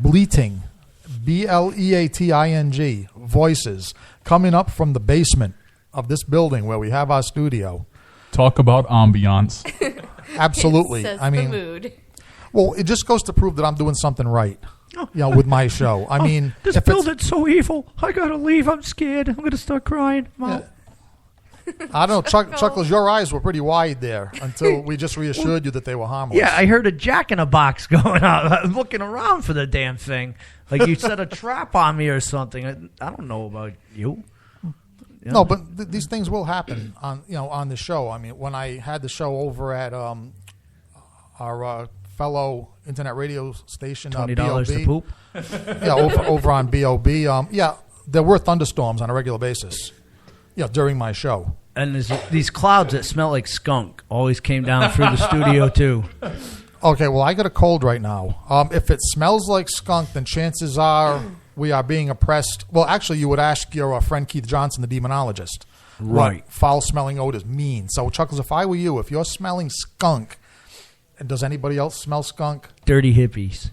bleating, BLEATING, voices coming up from the basement of this building where we have our studio. Talk about ambiance. Absolutely. It sets I mean, the mood. well, it just goes to prove that I'm doing something right. With my show. I mean, this building's so evil. I gotta leave. I'm scared. I'm gonna start crying. Mom. I don't know, Chuckles, your eyes were pretty wide there until we just reassured you that they were harmless. Yeah, I heard a Jack in a Box going on. I'm looking around for the damn thing. Like you set a trap on me or something. I don't know about you. Yeah. No, but these things will happen on the show. I mean, when I had the show over at our fellow internet radio station, $20 to BOB. poop. Yeah, over on BOB. There were thunderstorms on a regular basis. During my show. And there's these clouds that smell like skunk always came down through the studio too. Okay, well, I got a cold right now. If it smells like skunk, then chances are we are being oppressed. Well, actually, you would ask your friend Keith Johnson, the demonologist. Right. What foul-smelling odors mean. So, Chuckles, if I were you, if you're smelling skunk, and does anybody else smell skunk? Dirty hippies.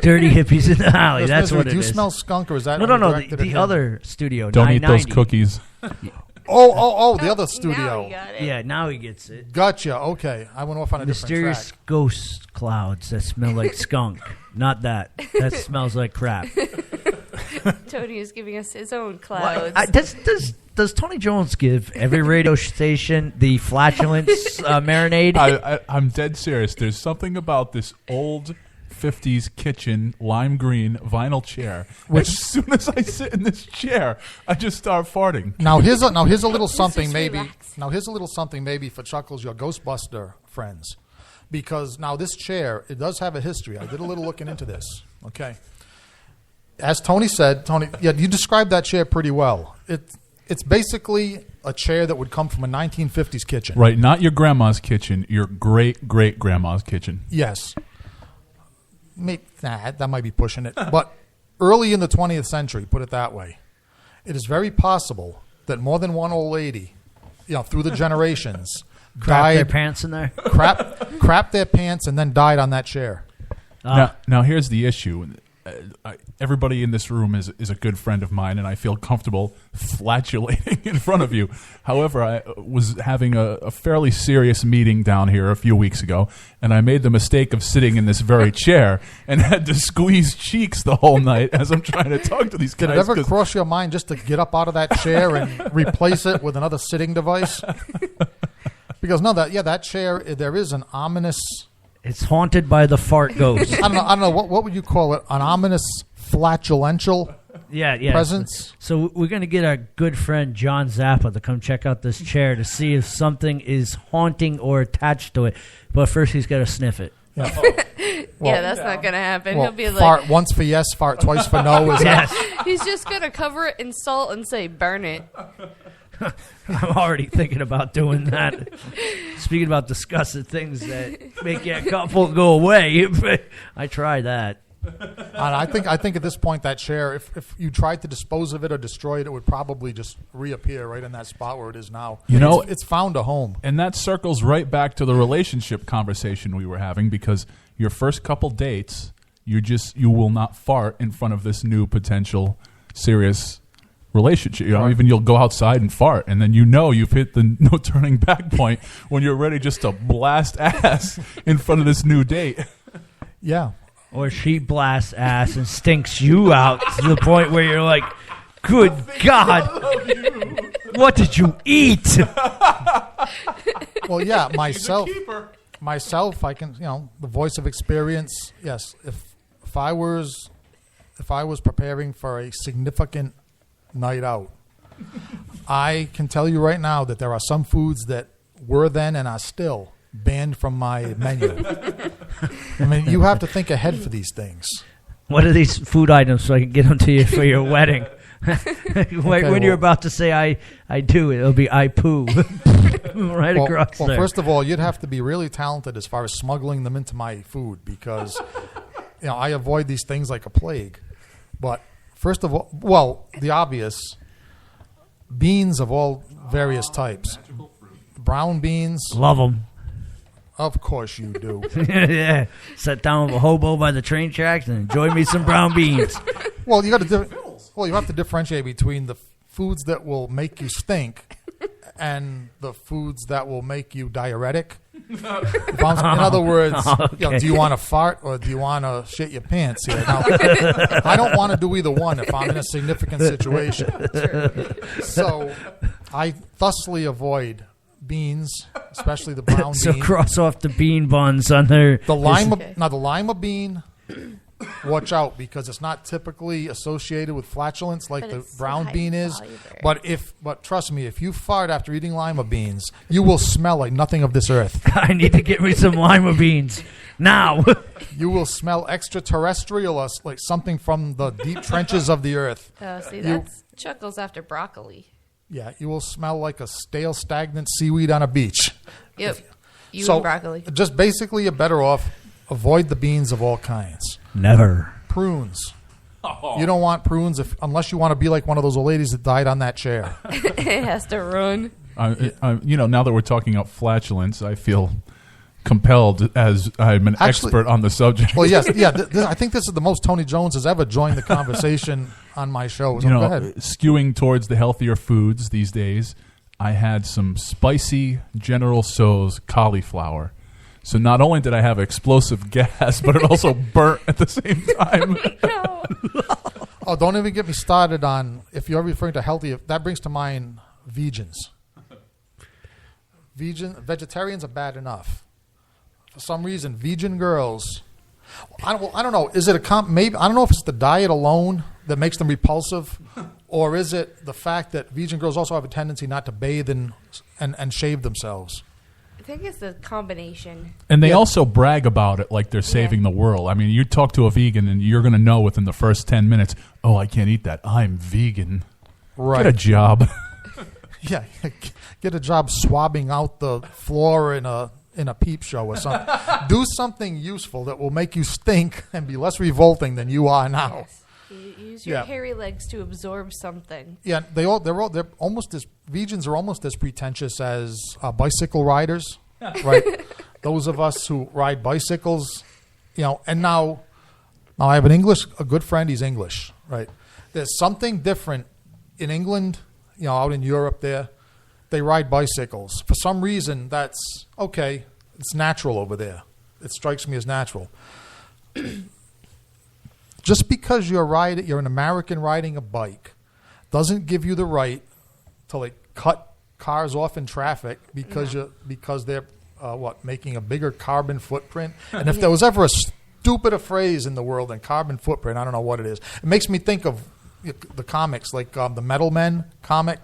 Dirty hippies in the alley. That's what it is. Do you smell skunk, or is that No. directed at The him? other studio. Don't eat 990. those cookies. Oh, the other Now studio. you got it. Yeah, now he gets it. Gotcha. Okay, I went off on a Mysterious different track. ghost clouds that smell like skunk. Not that. That smells like crap. Tony is giving us his own clouds. Does Tony Jones give every radio station the flatulence marinade? I'm dead serious. There's something about this old 50s kitchen lime green vinyl chair. As soon as I sit in this chair, I just start farting. Now here's a little something just maybe. relax. Now here's a little something maybe for Chuckles, your Ghostbuster friends, because now this chair, it does have a history. I did a little looking into this. Okay, as Tony said, you described that chair pretty well. It's basically a chair that would come from a 1950s kitchen. Right, not your grandma's kitchen, your great-great-grandma's kitchen. Yes. That might be pushing it. But early in the 20th century, put it that way, it is very possible that more than one old lady, through the generations, Crap their pants in there? crap their pants and then died on that chair. Now here's the issue. Everybody in this room is a good friend of mine, and I feel comfortable flatulating in front of you. However, I was having a fairly serious meeting down here a few weeks ago, and I made the mistake of sitting in this very chair and had to squeeze cheeks the whole night as I'm trying to talk to these guys. Did it ever cross your mind just to get up out of that chair and replace it with another sitting device? Because that chair, there is an ominous... It's haunted by the fart ghost. I don't know. What would you call it? An ominous flatulential presence? So we're going to get our good friend John Zappa to come check out this chair to see if something is haunting or attached to it. But first he's got to sniff it. Yeah, that's not going to happen. Well, He'll be like, fart once for yes, fart twice for no. Yes. he's just going to cover it in salt and say, burn it. I'm already thinking about doing that. Speaking about disgusting things that make your couple go away, I try that. I think at this point that chair, if you tried to dispose of it or destroy it, it would probably just reappear right in that spot where it is now. It's found a home. And that circles right back to the relationship conversation we were having, because your first couple dates, you will not fart in front of this new potential serious relationship. Even you'll go outside and fart, and then you've hit the no turning back point when you're ready just to blast ass in front of this new date. Yeah. Or she blasts ass and stinks you out to the point where you're like, good God, what did you eat? Well, yeah, myself, I can, the voice of experience. Yes, if I was preparing for a significant night out, I can tell you right now that there are some foods that were then and are still banned from my menu. I mean, you have to think ahead for these things. What are these food items so I can get them to you for your wedding? When you're about to say I do, it'll be I poo right across there. Well, first of all, you'd have to be really talented as far as smuggling them into my food, because I avoid these things like a plague. But first of all, the obvious, beans of all various types. Brown beans. Love them. Of course you do. Yeah. Sat down with a hobo by the train tracks and enjoyed me some brown beans. Well, you got to. You have to differentiate between the foods that will make you stink and the foods that will make you diuretic. In other words, Okay. do you want to fart or do you want to shit your pants here? Now, I don't want to do either one if I'm in a significant situation. So I thusly avoid beans, especially the brown So bean. cross off the bean buns on there. The lima, Okay. now the lima bean, watch out because it's not typically associated with flatulence like But the it's brown high bean is. fiber. But trust me, if you fart after eating lima beans, you will smell like nothing of this earth. I need to get me some lima beans now. You will smell extraterrestrial, like something from the deep trenches of the earth. Oh, see, that's Chuckles after broccoli. Yeah, you will smell like a stale, stagnant seaweed on a beach. Yep. You So and broccoli. just basically, you're better off avoid the beans of all kinds. Never. Prunes. You don't want prunes unless you want to be like one of those old ladies that died on that chair. It has to run. Now that we're talking about flatulence, I feel compelled as I'm an expert on the subject. Well, yes, yeah. I think this is the most Tony Jones has ever joined the conversation on my show. So go ahead. skewing towards the healthier foods these days, I had some spicy General Tso's cauliflower. So not only did I have explosive gas, but it also burnt at the same time. No. Oh, don't even get me started on if you're referring to healthy. That brings to mind vegans. Vegetarians are bad enough. For some reason, vegan girls. I don't know. Is it maybe? I don't know if it's the diet alone that makes them repulsive, or is it the fact that vegan girls also have a tendency not to bathe and shave themselves? I think it's the combination. And they Yeah. also brag about it like they're saving the world. I mean, you talk to a vegan and you're going to know within the first 10 minutes, oh, I can't eat that. I'm vegan. Right. Get a job. Yeah, get a job swabbing out the floor in a peep show or something. Do something useful that will make you stink and be less revolting than you are now. Yes. You use your Yeah. hairy legs to absorb something. Yeah, they're almost as vegans are almost as pretentious as bicycle riders, right? Those of us who ride bicycles, and now I have a good friend. He's English, right? There's something different in England, out in Europe. They ride bicycles for some reason. That's okay. It's natural over there. It strikes me as natural. Just because you're an American riding a bike doesn't give you the right to cut cars off in traffic because they're making a bigger carbon footprint. And if there was ever a stupider phrase in the world than carbon footprint, I don't know what it is. It makes me think of the comics, like the Metal Men comic.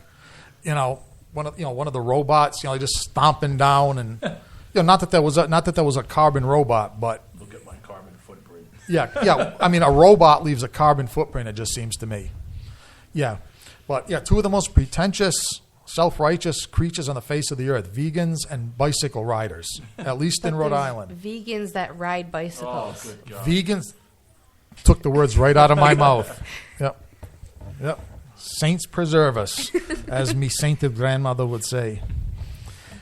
One of the robots, just stomping down, and not that there was a carbon robot, but Look at my carbon footprint. yeah. I mean, a robot leaves a carbon footprint. It just seems to me. Yeah, but two of the most pretentious, self-righteous creatures on the face of the earth: vegans and bicycle riders. At least in Rhode There's Island, Vegans that ride bicycles. Oh, good God. vegans took the words right out of my mouth. Yep. Saints preserve us, as me sainted grandmother would say.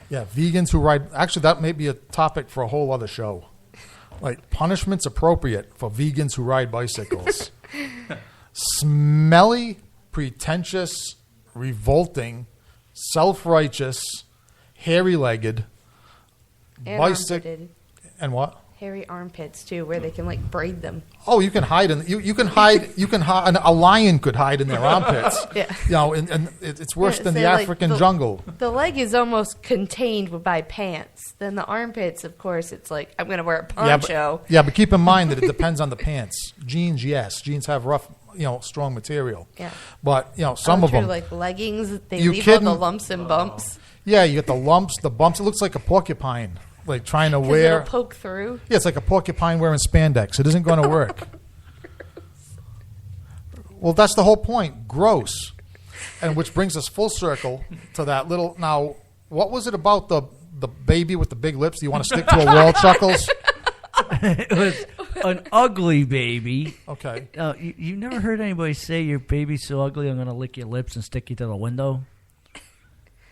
Yeah, vegans who ride. Actually, that may be a topic for a whole other show. Like punishments appropriate for vegans who ride bicycles. Smelly, pretentious, revolting, self-righteous, hairy-legged, And bicycle. armpitted. And what? Hairy armpits too, where they can braid them. Oh, you can hide in you can hide a lion could hide in their armpits. Yeah. And it's worse Yeah, than so, the like, African the- jungle. The leg is almost contained by pants. Then the armpits, of course, it's like I'm going to wear a poncho. But keep in mind that it depends on the pants. Jeans, yes, jeans have rough, strong material. Yeah. But some of them, like leggings, they You leave all kidding? the lumps and bumps. yeah, you get the lumps, the bumps. It looks like a porcupine, like trying to 'Cause wear. it'll poke through. Yeah, it's like a porcupine wearing spandex. It isn't going to work. Well, that's the whole point. Gross. And which brings us full circle to that little. Now, what was it about the baby with the big lips? Do you want to stick to a wall, Chuckles? It was an ugly baby. Okay. You never heard anybody say your baby's so ugly I'm going to lick your lips and stick you to the window?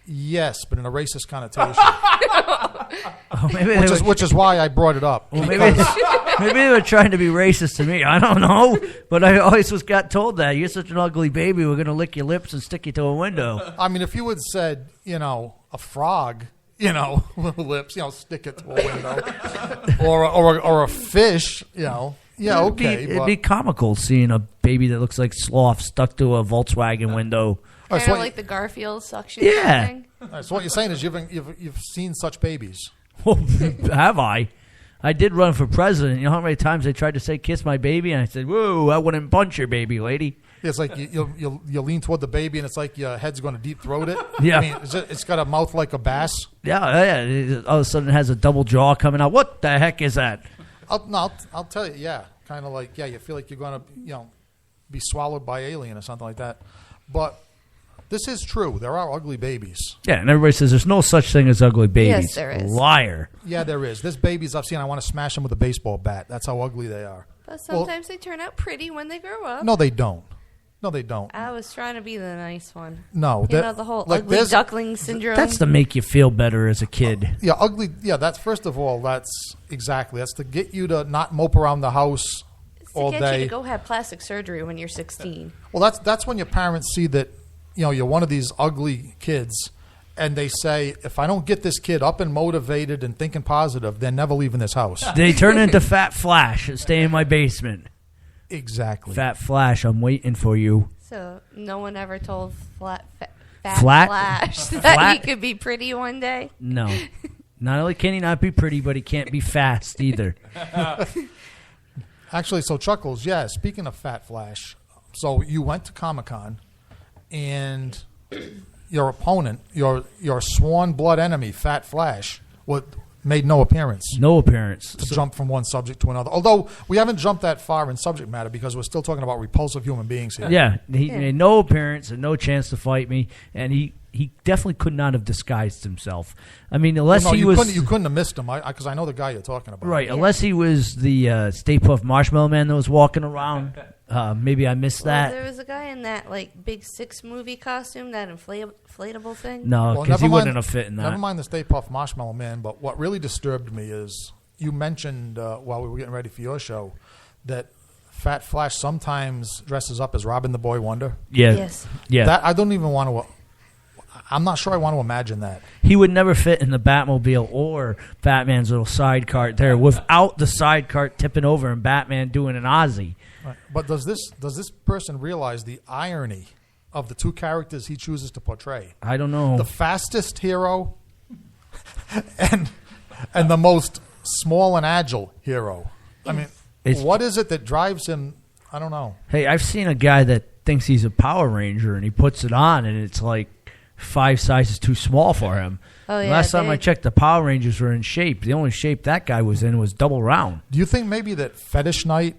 Yes, but in a racist connotation. Oh, maybe which is why I brought it up. well, maybe they were trying to be racist to me. I don't know, but I always got told that you're such an ugly baby. We're gonna lick your lips and stick you to a window. I mean, if you had said, a frog, lips, stick it to a window, or a fish, yeah, okay. It'd be comical seeing a baby that looks like Sloth stuck to a Volkswagen window. Kind of like the Garfield suction Yeah. thing. So what you're saying is you've seen such babies. Well, have I? I did run for president. You know how many times they tried to say "kiss my baby," and I said, "Whoa, I wouldn't punch your baby, lady." It's like you lean toward the baby, and it's like your head's going to deep throat it. Yeah. I mean, it's got a mouth like a bass. Yeah. All of a sudden, it has a double jaw coming out. What the heck is that? I'll tell you. Yeah, kind of like you feel like you're going to be swallowed by alien or something like that. But this is true. There are ugly babies. Yeah, and everybody says there's no such thing as ugly babies. Yes, there is. Liar. Yeah, there is. There's babies I've seen. I want to smash them with a baseball bat. That's how ugly they are. But sometimes they turn out pretty when they grow up. No, they don't. No, they don't. I was trying to be the nice one. No, The whole ugly duckling syndrome. That's to make you feel better as a kid. Yeah, ugly. Yeah, that's first of all. That's to get you to not mope around the house It's all to get day. you to go have plastic surgery when you're 16. Well, that's when your parents see that you're one of these ugly kids, and they say, if I don't get this kid up and motivated and thinking positive, they're never leaving this house. They turn into Fat Flash and stay in my basement. Exactly. Fat Flash, I'm waiting for you. So no one ever told Fat Flat? Flash that Flat? he could be pretty one day. No. Not only can he not be pretty, but he can't be fast either. Actually, so Chuckles, yeah, speaking of Fat Flash, so you went to Comic-Con, and your opponent, your sworn blood enemy, Fat Flash, made no appearance. No appearance. To jump from one subject to another. Although we haven't jumped that far in subject matter because we're still talking about repulsive human beings here. Yeah, he made no appearance and no chance to fight me, and he definitely could not have disguised himself. I mean, unless he was... You couldn't have missed him, because I know the guy you're talking about. Right, unless he was the Stay Puft Marshmallow Man that was walking around. Maybe I missed that. There was a guy in that Big Six movie costume, that inflatable thing. No, because he wouldn't have fit in that. Never mind the Stay Puft Marshmallow Man, but what really disturbed me is you mentioned while we were getting ready for your show that Fat Flash sometimes dresses up as Robin the Boy Wonder. Yeah. Yes. Yeah. That I don't even want to... I'm not sure I want to imagine that. He would never fit in the Batmobile or Batman's little side cart there without the side cart tipping over and Batman doing an Aussie. Right. But does this person realize the irony of the two characters he chooses to portray? I don't know. The fastest hero and the most small and agile hero. I mean, what is it that drives him? I don't know. Hey, I've seen a guy that thinks he's a Power Ranger and he puts it on and it's like 5 sizes too small for him. Oh, yeah, Last time I checked, the Power Rangers were in shape. The only shape that guy was in was double round. Do you think maybe that Fetish Night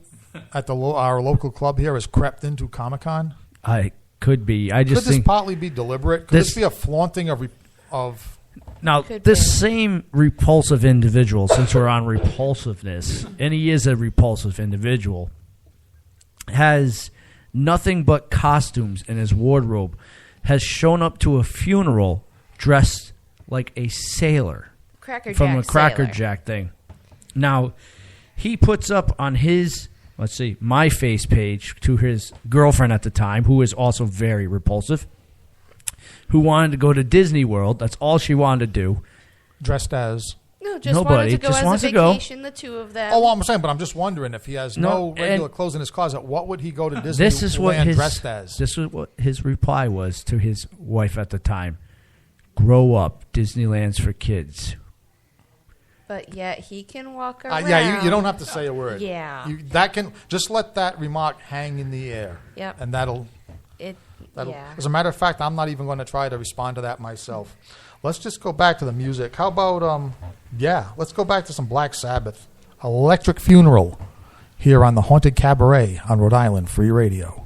at our local club here has crept into Comic-Con? I could be. I just Could this think partly be deliberate? Could this be a flaunting of now Could this be. same repulsive individual, since we're on repulsiveness, and he is a repulsive individual, has nothing but costumes in his wardrobe, has shown up to a funeral dressed like a sailor Cracker Jack from a Cracker sailor. Jack thing. Now, he puts up on his, my face page to his girlfriend at the time, who is also very repulsive, who wanted to go to Disney World. That's all she wanted to do. dressed as? No, just Nobody. wanted to go Just as wants a to go. vacation, the two of them. Oh, well, I'm saying, but I'm just wondering if he has no regular and clothes in his closet, what would he go to Disney This is what dressed as? This is what his reply was to his wife at the time. Grow up. Disneyland's for kids. But yet he can walk around. Yeah, you don't have to say a word. Yeah. Just let that remark hang in the air. Yep. And that'll. Yeah. As a matter of fact, I'm not even going to try to respond to that myself. Let's just go back to the music. How about let's go back to some Black Sabbath. Electric Funeral here on the Haunted Cabaret on Rhode Island Free Radio.